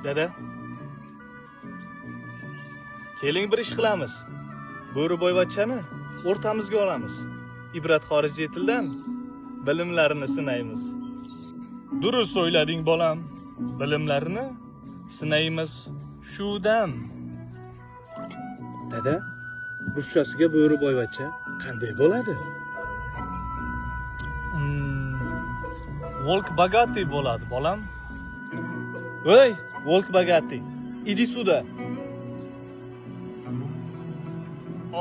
Dada, keling bir ish qilamiz. Bo'riboyvachchani o'rtamizga olamiz. Ibrat xorijiy tildan bilimlarini sinaymiz. Durust o'ylading bolam, bilimlarini sinaymiz shu dam. Dada, ruschasiga Bo'riboyvachcha qanday bo'ladi? Volk bogati bo'ladi, bolam. Voy, Volk bogati, idi sуда.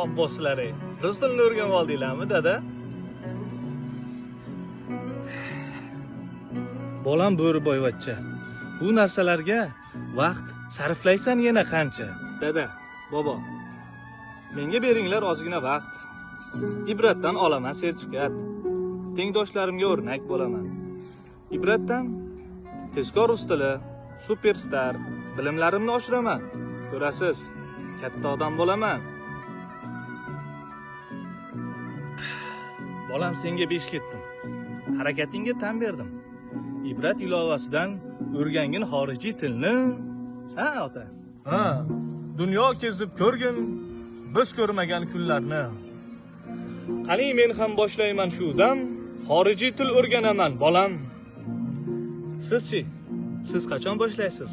Obbo sizlari, rus tilini o'rganib oldinglarmi, dada? Bolam Bo'riboyvachcha, bu narsalarga vaqt sarflaysan yana qancha? Dada, bobo, menga beringlar ozgina vaqt. Ibratdan olaman sertifikat. Tengdoshlarimga o'rnak bo'laman. Ibratdan tezkor rus tili, superstar, bilimlarimni oshiraman. Ko'rasiz, katta odam bo'laman. Bolam, senga besh ketdim. Harakatingga tan berdim. Ibrat ilovasidan o'rgangin xorijiy tilni. Ha, ota. Ha, dunyo kezib ko'rgin biz ko'rmagan kunlarni. Qani men ham boshlayman shu dam, xorijiy til o'rganaman, bolam. Sizchi? Siz qachon boshlaysiz?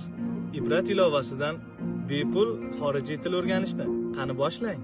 Ibrat ilovasidan bepul xorijiy til o'rganishni. Qani boshlang.